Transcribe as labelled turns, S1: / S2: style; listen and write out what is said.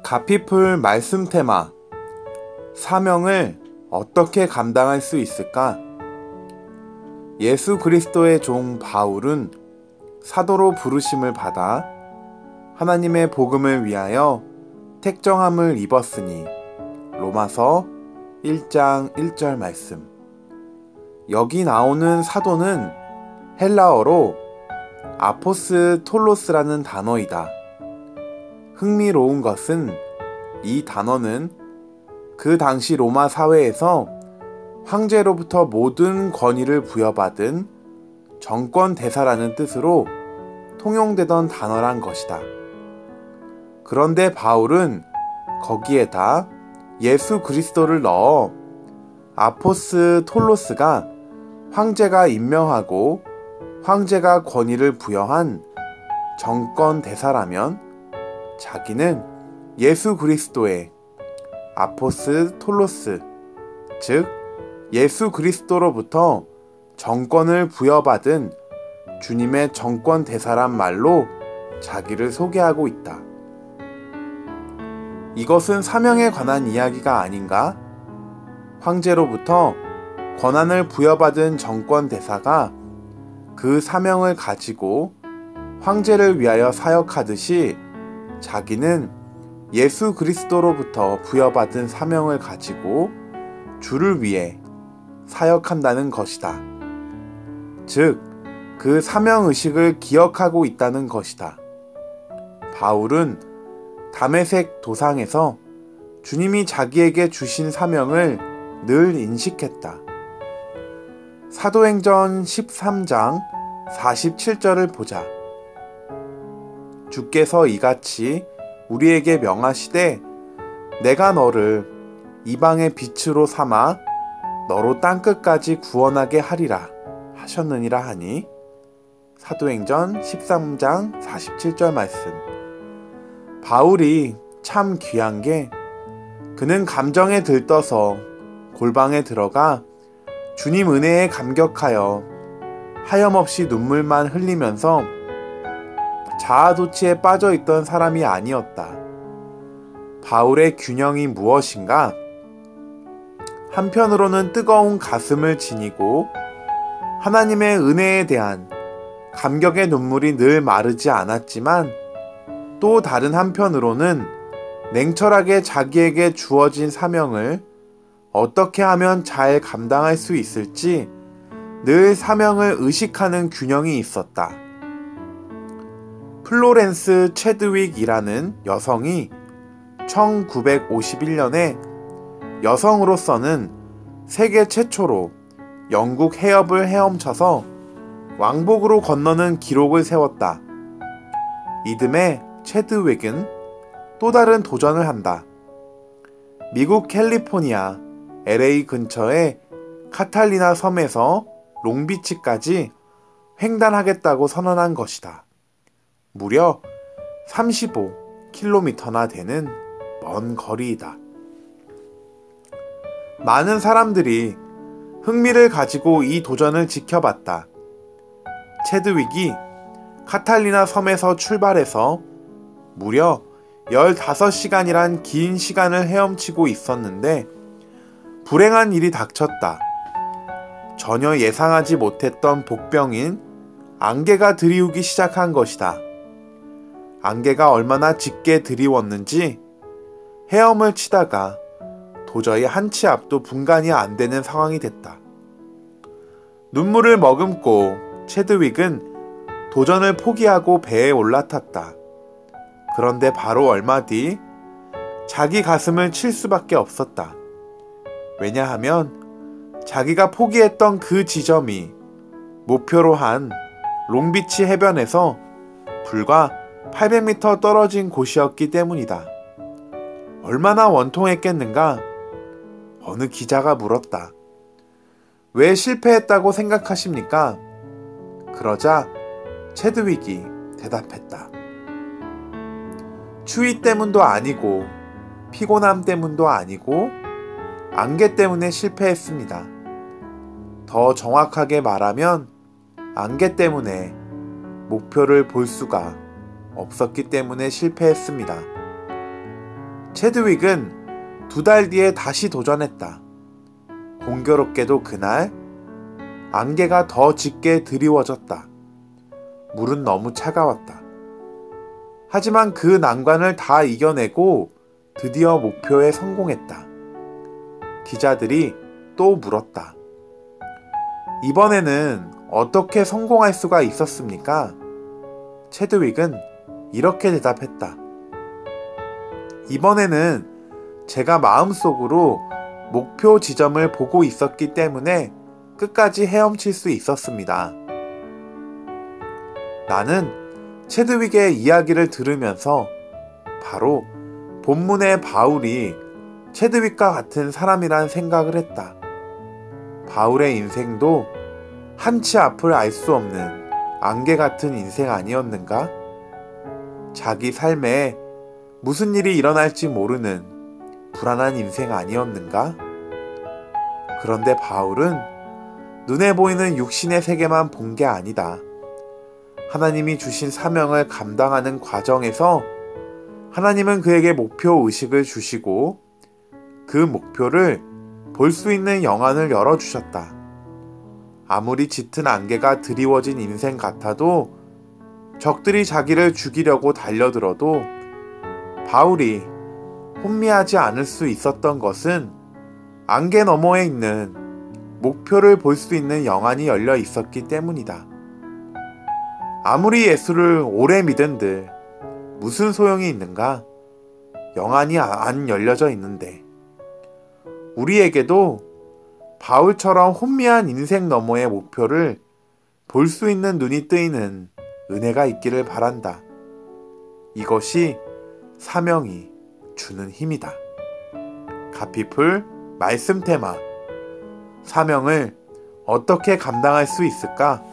S1: 가피풀 말씀 테마 사명을 어떻게 감당할 수 있을까? 예수 그리스도의 종 바울은 사도로 부르심을 받아 하나님의 복음을 위하여 택정함을 입었으니 로마서 1장 1절 말씀. 여기 나오는 사도는 헬라어로 아포스톨로스라는 단어이다. 흥미로운 것은 이 단어는 그 당시 로마 사회에서 황제로부터 모든 권위를 부여받은 정권 대사라는 뜻으로 통용되던 단어란 것이다. 그런데 바울은 거기에다 예수 그리스도를 넣어 아포스톨로스가 황제가 임명하고 황제가 권위를 부여한 정권 대사라면 자기는 예수 그리스도의 아포스톨로스, 즉 예수 그리스도로부터 정권을 부여받은 주님의 정권 대사란 말로 자기를 소개하고 있다. 이것은 사명에 관한 이야기가 아닌가? 황제로부터 권한을 부여받은 정권 대사가 그 사명을 가지고 황제를 위하여 사역하듯이 자기는 예수 그리스도로부터 부여받은 사명을 가지고 주를 위해 사역한다는 것이다. 즉, 그 사명의식을 기억하고 있다는 것이다. 바울은 다메섹 도상에서 주님이 자기에게 주신 사명을 늘 인식했다. 사도행전 13장 47절을 보자. 주께서 이같이 우리에게 명하시되 내가 너를 이방의 빛으로 삼아 너로 땅끝까지 구원하게 하리라 하셨느니라 하니 사도행전 13장 47절 말씀. 바울이 참 귀한 게 그는 감정에 들떠서 골방에 들어가 주님 은혜에 감격하여 하염없이 눈물만 흘리면서 자아도취에 빠져있던 사람이 아니었다. 바울의 균형이 무엇인가? 한편으로는 뜨거운 가슴을 지니고 하나님의 은혜에 대한 감격의 눈물이 늘 마르지 않았지만 또 다른 한편으로는 냉철하게 자기에게 주어진 사명을 어떻게 하면 잘 감당할 수 있을지 늘 사명을 의식하는 균형이 있었다. 플로렌스 체드윅이라는 여성이 1951년에 여성으로서는 세계 최초로 영국 해협을 헤엄쳐서 왕복으로 건너는 기록을 세웠다. 이듬해 체드윅은 또 다른 도전을 한다. 미국 캘리포니아 LA 근처의 카탈리나 섬에서 롱비치까지 횡단하겠다고 선언한 것이다. 무려 35km나 되는 먼 거리이다. 많은 사람들이 흥미를 가지고 이 도전을 지켜봤다. 체드윅이 카탈리나 섬에서 출발해서 무려 15시간이란 긴 시간을 헤엄치고 있었는데 불행한 일이 닥쳤다. 전혀 예상하지 못했던 복병인 안개가 들이우기 시작한 것이다. 안개가 얼마나 짙게 드리웠는지 헤엄을 치다가 도저히 한 치 앞도 분간이 안 되는 상황이 됐다. 눈물을 머금고 체드윅은 도전을 포기하고 배에 올라탔다. 그런데 바로 얼마 뒤 자기 가슴을 칠 수밖에 없었다. 왜냐하면 자기가 포기했던 그 지점이 목표로 한 롱비치 해변에서 불과 800m 떨어진 곳이었기 때문이다. 얼마나 원통했겠는가? 어느 기자가 물었다. 왜 실패했다고 생각하십니까? 그러자 체드윅이 대답했다. 추위 때문도 아니고 피곤함 때문도 아니고 안개 때문에 실패했습니다. 더 정확하게 말하면 안개 때문에 목표를 볼 수가 없었기 때문에 실패했습니다. 체드윅은 2달 뒤에 다시 도전했다. 공교롭게도 그날 안개가 더 짙게 드리워졌다. 물은 너무 차가웠다. 하지만 그 난관을 다 이겨내고 드디어 목표에 성공했다. 기자들이 또 물었다. 이번에는 어떻게 성공할 수가 있었습니까? 체드윅은 이렇게 대답했다. 이번에는 제가 마음속으로 목표 지점을 보고 있었기 때문에 끝까지 헤엄칠 수 있었습니다. 나는 체드윅의 이야기를 들으면서 바로 본문의 바울이 체드윅과 같은 사람이란 생각을 했다. 바울의 인생도 한치 앞을 알 수 없는 안개 같은 인생 아니었는가? 자기 삶에 무슨 일이 일어날지 모르는 불안한 인생 아니었는가? 그런데 바울은 눈에 보이는 육신의 세계만 본 게 아니다. 하나님이 주신 사명을 감당하는 과정에서 하나님은 그에게 목표 의식을 주시고 그 목표를 볼 수 있는 영안을 열어주셨다. 아무리 짙은 안개가 드리워진 인생 같아도 적들이 자기를 죽이려고 달려들어도 바울이 혼미하지 않을 수 있었던 것은 안개 너머에 있는 목표를 볼 수 있는 영안이 열려 있었기 때문이다. 아무리 예수를 오래 믿은들 무슨 소용이 있는가? 영안이 안 열려져 있는데. 우리에게도 바울처럼 혼미한 인생 너머의 목표를 볼 수 있는 눈이 뜨이는 은혜가 있기를 바란다. 이것이 사명이 주는 힘이다. 가피풀 말씀 테마. 사명을 어떻게 감당할 수 있을까?